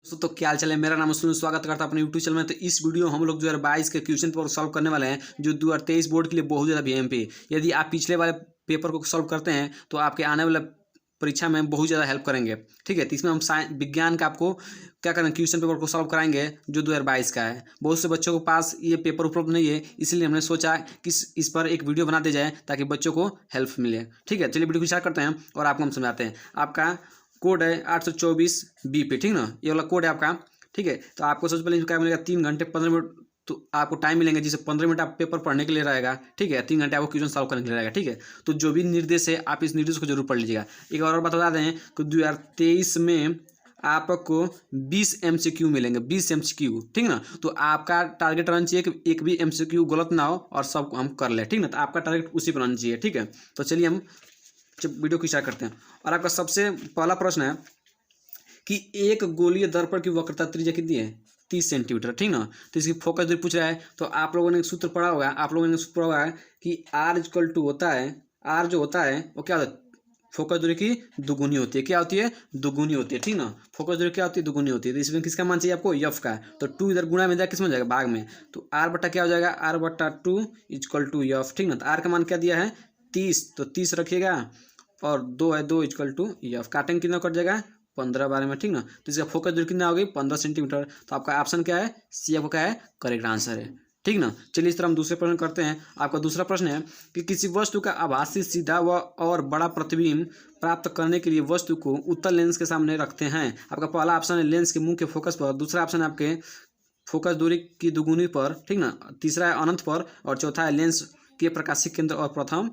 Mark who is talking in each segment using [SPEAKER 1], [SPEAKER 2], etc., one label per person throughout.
[SPEAKER 1] दोस्तों तो क्या हाल चाल है। मेरा नाम सुनील, स्वागत करता हूं अपने यूट्यूब चैनल में। तो इस वीडियो हम लोग 2022 के क्वेश्चन पेपर सॉल्व करने वाले हैं जो 2023 बोर्ड के लिए बहुत ज़्यादा VMP है। यदि आप पिछले वाले पेपर को सॉल्व करते हैं तो आपके आने वाले परीक्षा में बहुत ज़्यादा हेल्प करेंगे। ठीक है, तो इसमें हम विज्ञान का आपको क्या करें, क्वेश्चन पेपर को सॉल्व कराएंगे जो 2022 का है। बहुत से बच्चों के पास ये पेपर उपलब्ध नहीं है, इसलिए हमने सोचा कि इस पर एक वीडियो बना दी जाए ताकि बच्चों को हेल्प मिले। ठीक है, चलिए वीडियो को स्टार्ट करते हैं और आपको हम समझाते हैं। आपका कोड है 824B पे, ठीक ना, ये वाला कोड है आपका। ठीक है, तो आपको सबसे पहले क्या मिलेगा, 3 घंटे 15 मिनट तो आपको टाइम मिलेंगे, जिससे 15 मिनट आप पेपर पढ़ने के लिए रहेगा। ठीक है, 3 घंटे आपको क्वेश्चन सॉल्व करने के लिए रहेगा। ठीक है, तो जो भी निर्देश है आप इस निर्देश को जरूर पढ़ लीजिएगा। एक और बता दें कि 2023 में आपको 20 MCQ मिलेंगे, 20 MCQ। ठीक ना, तो आपका टारगेट रहना चाहिए कि एक भी MCQ गलत ना हो और सबको हम कर ले। ठीक ना, तो आपका टारगेट उसी पर रहना चाहिए। ठीक है, तो चलिए हम वीडियो को स्टार्ट करते हैं। और आपका सबसे पहला प्रश्न है कि एक गोलीय दर्पण की वक्रता त्रिज्या कितनी है, 30 सेंटीमीटर। ठीक ना, तो इसकी फोकस दूरी पूछ रहा है। तो आप लोगों ने सूत्र पढ़ा होगा, सूत्र पढ़ा होगा कि R होता है, R जो होता है वो क्या होता है, फोकस दूरी की दुगुनी होती है। क्या होती है, दुगुनी होती है। ठीक ना, फोकस दूरी क्या होती है, दुगुनी होती है। तो इसमें किसका मान चाहिए आपको, F का। तो 2 इधर गुणा में जाएगा, किस में जाएगा, भाग में। तो R बटा क्या हो जाएगा, R/2 = F। ठीक ना, तो R का मान क्या दिया है, 30, तो 30 रखिएगा और 2 है, 2 = F। काटेंगे कितना कट जाएगा, 15 बारे में। ठीक ना, तो इसका फोकस दूरी कितना होगी, 15 सेंटीमीटर। तो आपका ऑप्शन क्या है, सी आपका क्या है, करेक्ट आंसर है। ठीक ना, चलिए इस तरह हम दूसरे प्रश्न करते हैं। आपका दूसरा प्रश्न है कि किसी वस्तु का आभासी सीधा व और बड़ा प्रतिबिंब प्राप्त करने के लिए वस्तु को उत्तल लेंस के सामने रखते हैं। आपका पहला ऑप्शन है लेंस के मुंह के फोकस पर, दूसरा ऑप्शन है आपके फोकस दूरी की दुगुनी पर। ठीक ना, तीसरा है अनंत पर और चौथा है लेंस के प्रकाशिक केंद्र और प्रथम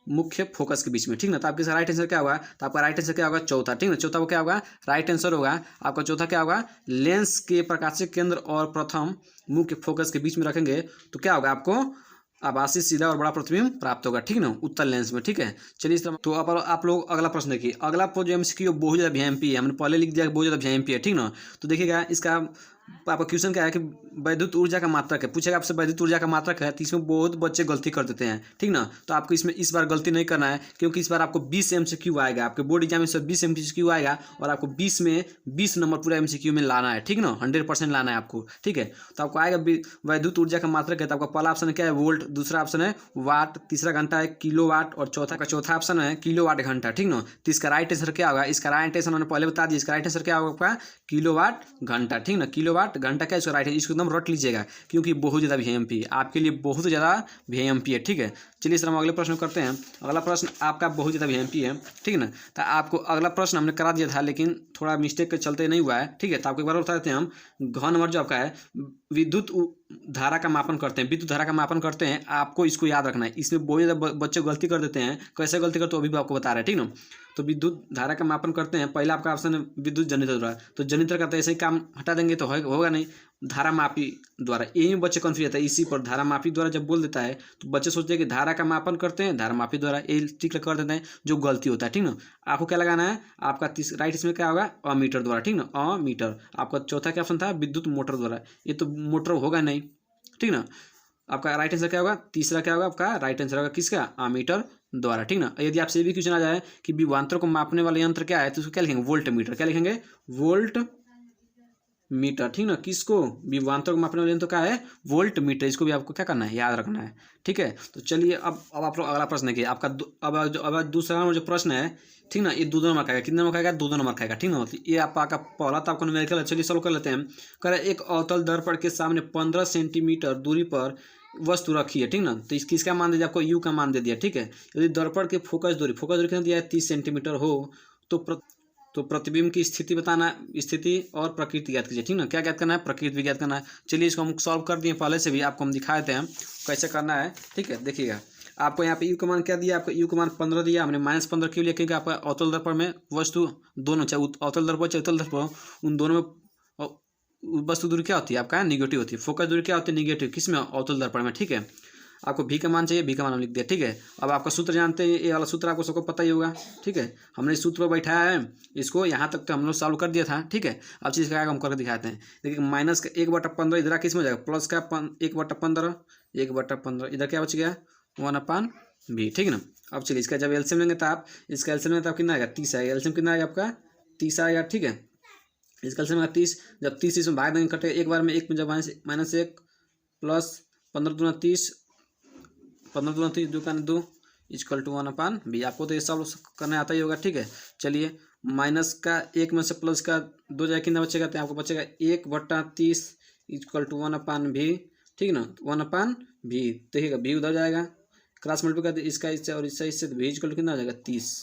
[SPEAKER 1] मुख्य फोकस के बीच में। ठीक ना, तो आपके राइट आंसर क्या होगा, तो आपका राइट आंसर क्या होगा, चौथा। ठीक ना, चौथा वो क्या होगा, राइट आंसर होगा आपका चौथा क्या होगा, लेंस के प्रकाशिक केंद्र और प्रथम मुख्य फोकस के बीच में रखेंगे तो क्या होगा, आपको आभासी सीधा और बड़ा प्रतिबिंब प्राप्त होगा। ठीक ना, उत्तल लेंस में। ठीक है, चलिए इस तरह तो अब आप लोग अगला प्रश्न देखिए। अगला जो MCQ बहुत ज़्यादा VMP है, हमने पहले लिख दिया बहुत ज़्यादा VMP है। ठीक ना, तो देखिएगा इसका आपका क्वेश्चन क्या है कि वैद्युत ऊर्जा का मात्रक है, पूछेगा आपसे वैद्युत ऊर्जा का मात्रक है। तो इसमें बहुत बच्चे गलती कर देते हैं। ठीक ना, तो आपको इसमें इस बार गलती नहीं करना है, क्योंकि इस बार आपको 20 MCQ आएगा। आपके बोर्ड एग्जाम में से 20 MCQ आएगा और आपको 20 में 20 नंबर पूरा MCQ में लाना है। ठीक ना, 100% लाना है आपको। ठीक है, तो आपको आएगा वैद्युत ऊर्जा का मात्रक है। तो आपका पहला ऑप्शन क्या है, वोल्ट, दूसरा ऑप्शन है वाट, तीसरा घंटा है किलोवाट और चौथा ऑप्शन है किलोवाट घंटा। ठीक ना, तो इसका राइट आंसर क्या होगा, इसका राइट आंसर मैंने पहले बता दिया, इसका राइट आंसर क्या होगा आपका किलोवाट घंटा। ठीक ना, किलोवाट घंटा क्या इसका राइट है, इसको एकदम रट लीजिएगा क्योंकि बहुत ज़्यादा VMP है आपके लिए, बहुत ज़्यादा VMP है। ठीक है, चलिए सर हम अगले प्रश्न करते हैं। अगला प्रश्न आपका बहुत ज़्यादा VMP है। ठीक है ना, तो आपको अगला प्रश्न हमने करा दिया था लेकिन थोड़ा मिस्टेक के चलते नहीं हुआ है। ठीक है, तो आपको एक बार बता देते हैं हम। घन नंबर जो आपका है, विद्युत धारा का मापन करते हैं, विद्युत धारा का मापन करते हैं, आपको इसको याद रखना है। इसमें बहुत ज़्यादा बच्चे गलती कर देते हैं, कैसे गलती करते हो अभी भी आपको बता रहे हैं। ठीक ना, तो विद्युत धारा का मापन करते हैं, पहला आपका ऑप्शन है विद्युत जनरेटर द्वारा। तो जनरेटर का तो ऐसे ही काम हटा देंगे तो होगा नहीं, धारा मापी द्वारा। यही बच्चे कन्फ्यूज होता है इसी पर, धारा मापी द्वारा जब बोल देता है तो बच्चे सोचते हैं कि धारा का मापन करते हैं धारा मापी द्वारा, ये ठीक कर देते हैं जो गलती होता है। ठीक ना, आपको क्या लगाना है, आपका राइट इसमें क्या होगा, अमीटर द्वारा। ठीक ना, अमीटर। आपका चौथा क्या ऑप्शन था, विद्युत मोटर द्वारा, ये तो मोटर होगा नहीं। ठीक ना, आपका राइट आंसर क्या होगा, तीसरा क्या होगा, आपका राइट आंसर होगा किसका, अमीटर द्वारा। ठीक ना, यदि आपसे भी क्वेश्चन आ जाए कि विभवांतर को मापने वाला यंत्र क्या है तो उसको क्या लिखेंगे, वोल्ट मीटर। क्या लिखेंगे, वोल्ट मीटर। ठीक ना, किसको, विभवांतर को मापने वाले यंत्र क्या है, वोल्ट मीटर। इसको भी आपको क्या करना है, याद रखना है। ठीक है, तो चलिए अब आप लोग अगला प्रश्न देखिए। आपका अब दूसरा नंबर जो प्रश्न है, ठीक ना, ये 2 नंबर खाएगा, कितने नंबर खाएगा, 2 नंबर खाएगा। ठीक ना, ये आपका पहला तो आपको न्यूमेरिकल है। चलिए सॉल्व कर लेते हैं। कह रहा है एक अवतल दर्पण के सामने 15 सेंटीमीटर दूरी पर वस्तु रखी है। ठीक ना, तो किसका मान दे दिया आपको, यू का मान दे दिया। ठीक है, यदि दर्पण की फोकस दूरी कितना दिया है, 30 सेंटीमीटर हो तो प्रतिबिंब की स्थिति बताना, स्थिति और प्रकृति ज्ञात कीजिए। ठीक ना, क्या ज्ञात करना है, प्रकृति भी ज्ञात करना है। चलिए इसको हम सॉल्व कर दिए पहले से भी, आपको हम दिखा देते हैं कैसे करना है। ठीक है, देखिएगा आपको यहाँ पे यू का मान क्या दिया, आपको यू का मान 15 दिया, हमने -15 क्यों लिया, क्योंकि आपका अवतल दर्पण में वस्तु दोनों, चाहे अवतल दर्पण चाहे उत्तल दर्पण, उन दोनों में वस्तु दूरी क्या होती है, आपका निगेटिव होती है। फोकस दूरी क्या होती है, निगेटिव, किसमें, अवतल दर्पण में। ठीक है, आपको भी का मान चाहिए, भी का मान लिख दिया। ठीक है, अब आपका सूत्र जानते हैं, ये वाला सूत्र आपको सबको पता ही होगा। ठीक है, हमने इस सूत्र पर बैठाया है, इसको यहाँ तक तो हम लोग सॉल्व कर दिया था। ठीक है, अब चीज़ क्या हम करके दिखाते हैं। देखिए माइनस का 1/15 इधर किस में हो जाएगा, प्लस का 1/15 इधर क्या बच गया, 1/b। ठीक है ना, अब चलिए इसका जब एलसीएम लेंगे तो आप इसका एलसीएम लेंगे तो आप कितना आएगा, 30 आएगा। एलसीएम कितना आएगा आपका, 30 आएगा। ठीक है, इसका एलसीएम आएगा 30। जब 30 इसमें भाग देंगे कटे एक बार में, एक में जब -1 प्लस 15 दूना 30, 15 दूना 30, 2 का 2 इक्वल टू 1/b। आपको तो ये सब करने आता ही होगा, ठीक है। चलिए माइनस का 1 में से प्लस का 2 जाए कितना बचेगा, तो आपको बचेगा 1/30 इक्वल टू 1/v, ठीक है ना। 1/v देखिएगा, v उधर जाएगा, क्रॉस मल्टीप्लाई कर इसका इससे और इससे तो v इक्वल टू कितना हो जाएगा 30,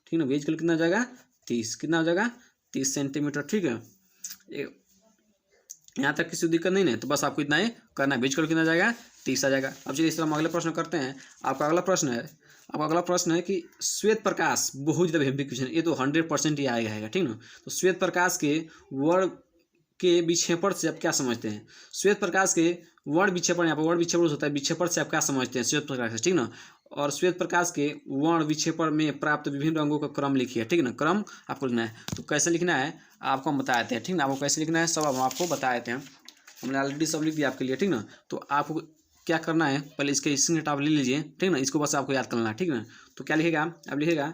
[SPEAKER 1] ठीक है ना। v इक्वल कितना हो जाएगा 30, कितना हो जाएगा 30 सेंटीमीटर, ठीक है। यहाँ तक किसी दिक्कत नहीं है, तो बस आपको इतना ही करना है। v इक्वल कितना आ जाएगा 30 आ जाएगा। अब चलिए इस तरह हम अगले प्रश्न करते हैं। आपका अगला प्रश्न है कि श्वेत प्रकाश, बहुत ज़्यादा हेवी क्वेश्चन, ये तो 100% ही आएगा, ठीक ना। तो श्वेत प्रकाश के वर्ण के विक्षेपण से आप क्या समझते हैं। श्वेत प्रकाश के वर्ण विक्षेपण, यहाँ पर वर्ण विक्षेपण होता है, विक्षेपण से आप क्या समझते हैं श्वेत प्रकाश से, ठीक ना। और श्वेत प्रकाश के वर्ण विक्षेपण में प्राप्त विभिन्न रंगों का क्रम लिखिए, ठीक है ना। क्रम आपको लिखना है, तो कैसे लिखना है आपको हम बता देते हैं, ठीक ना। आपको कैसे लिखना है सब हम आपको बता देते हैं, हमने ऑलरेडी सब लिख दिया आपके लिए, ठीक ना। तो आपको क्या करना है, पहले इसके स्क्रीनशॉट आप ले लीजिए, ठीक ना। इसको बस आपको याद करना है, ठीक ना। तो क्या लिखेगा, अब लिखेगा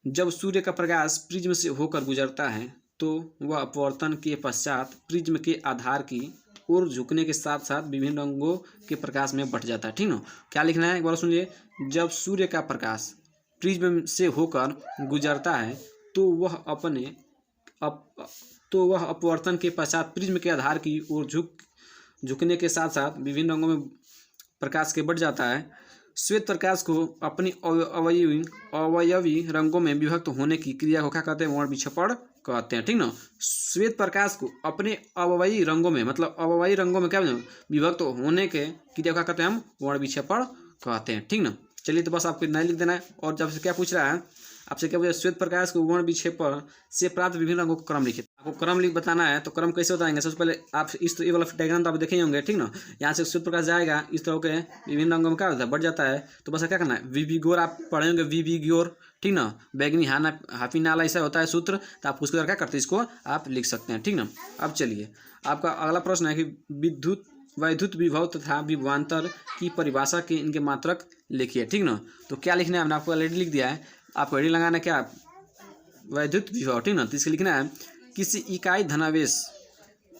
[SPEAKER 1] जब सूर्य का प्रकाश प्रिज्म से होकर गुजरता है तो वह अपवर्तन के पश्चात प्रिज्म के आधार की ओर झुकने के साथ साथ विभिन्न रंगों के प्रकाश में बट जाता है, ठीक ना। क्या लिखना है एक बार सुनिए, जब सूर्य का प्रकाश प्रिज्म से होकर गुजरता है तो वह अपवर्तन के पश्चात प्रिज्म के आधार की ओर झुकने के साथ साथ विभिन्न रंगों में प्रकाश के बढ़ जाता है। श्वेत प्रकाश को अपनी अवयवी रंगों में विभक्त होने की क्रिया को क्या कहते हैं, वर्ण विक्षेपण कहते हैं, ठीक ना। श्वेत प्रकाश को अपने अवयवी रंगों में, मतलब अवयवी रंगों में क्या विभक्त होने के क्रिया को क्या कहते हैं, हम वर्ण विक्षेपण कहते हैं, ठीक ना। चलिए तो बस आपको इतना ही लिख देना है। और जब से क्या पूछ रहा है आपसे, क्या पूछा, श्वेत प्रकाश को वर्ण विक्षेपण से प्राप्त विभिन्न रंगों का क्रम लिखिए। आपको क्रम लिख बताना है, तो क्रम कैसे बताएंगे, सबसे पहले आप इस ये वाला डायग्राम तो आप देखे होंगे, ठीक ना। यहाँ से श्वेत प्रकाश जाएगा, इस तरह के विभिन्न रंगों में क्या होता है, बढ़ जाता है। तो बस क्या करना है, वीविगोर आप पढ़े होंगे, वीविगोर, ठीक ना। बैगनी हाफी नाला ऐसा होता है सूत्र, तो आप उसको क्या करते हैं, इसको आप लिख सकते हैं, ठीक ना। अब चलिए आपका अगला प्रश्न है कि वैद्युत विभव तथा विभवांतर की परिभाषा के इनके मात्रक लिखिए, ठीक ना। तो क्या लिखना है, हमने आपको ऑलरेडी लिख दिया है, आपको हेडिंग लगाना है क्या, वैद्युत विभव, ठीक ना। तो इसके लिखना है किसी इकाई धनावेश,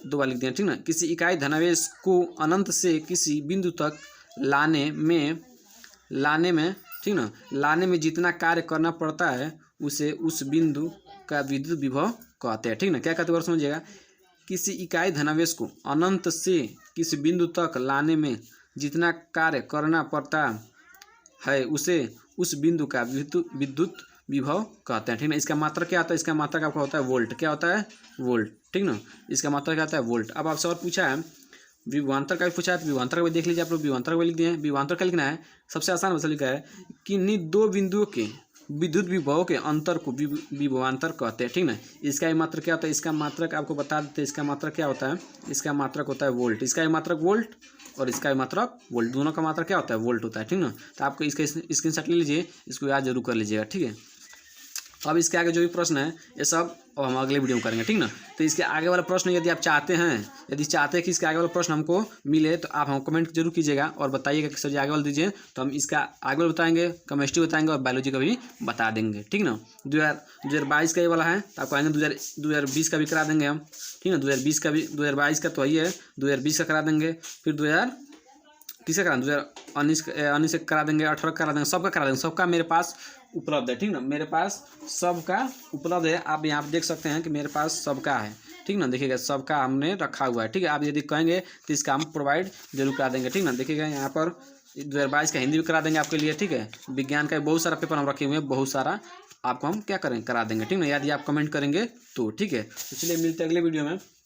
[SPEAKER 1] दो बार लिख दिया, ठीक ना। किसी इकाई धनावेश को अनंत से किसी बिंदु तक लाने में, ठीक ना, लाने में जितना कार्य करना पड़ता है उसे उस बिंदु का विद्युत विभव कहते हैं, ठीक ना। क्या कहते हैं समझिएगा, किसी इकाई धनावेश को अनंत से किसी बिंदु तक लाने में जितना कार्य करना पड़ता है उसे उस बिंदु का विद्युत विभव कहते हैं, ठीक ना। इसका मात्रक क्या होता है, इसका मात्रक आपका होता है वोल्ट, क्या होता है वोल्ट, ठीक ना। इसका मात्रक क्या होता है वोल्ट। अब आपसे और पूछा है विभवांतर का भी पूछा है, तो विभवांतर का भी देख लीजिए, आप लोग विभवांतर का भी लिख दिए हैं। विभवांतर का लिखना है, सबसे आसान भाषा लिखा है कि किन्हीं दो बिंदुओं के विद्युत विभव के अंतर को विभवांतर कहते हैं, ठीक ना। इसका ही मात्रक क्या होता है, इसका मात्रक आपको बता देते हैं, इसका मात्रक क्या होता है, इसका मात्रक होता है वोल्ट। इसका ही मात्रक वोल्ट और इसका भी मात्रक वोल्ट, दोनों का मात्रक क्या होता है वोल्ट होता है, ठीक ना। तो आपको इसका स्क्रीनशॉट ले लीजिए, इसको याद जरूर कर लीजिएगा, ठीक है। अब इसके आगे जो भी प्रश्न है ये सब और हम अगले वीडियो में करेंगे, ठीक ना। तो इसके आगे वाला प्रश्न यदि आप चाहते हैं, कि इसके आगे वाला प्रश्न हमको मिले, तो आप हम कमेंट जरूर कीजिएगा और बताइएगा कि सर जी आगे वाला दीजिए, तो हम इसका आगे वाला बताएंगे, केमिस्ट्री बताएंगे और बायोलॉजी का भी बता देंगे, ठीक ना। 2022 का ये वाला है, तो आपको आएंगे 2020 का भी करा देंगे हम, ठीक ना। 2020 का भी, 2022 का तो ही है, 2020 का करा देंगे, फिर 2019 से करा देंगे, 18 करा देंगे, सबका करा देंगे, सबका मेरे पास उपलब्ध है, ठीक ना। मेरे पास सबका उपलब्ध है, आप यहाँ पर देख सकते हैं कि मेरे पास सबका है, ठीक ना। देखिएगा सबका हमने रखा हुआ है, ठीक है। आप यदि कहेंगे तो इसका हम प्रोवाइड जरूर करा देंगे, ठीक ना। देखिएगा यहाँ पर 2022 का हिंदी भी करा देंगे आपके लिए, ठीक है। विज्ञान का बहुत सारा पेपर हम रखे हुए हैं, बहुत सारा आपको हम क्या करेंगे करा देंगे, ठीक ना। यदि आप कमेंट करेंगे तो, ठीक है। तो चलिए मिलते हैं अगले वीडियो में।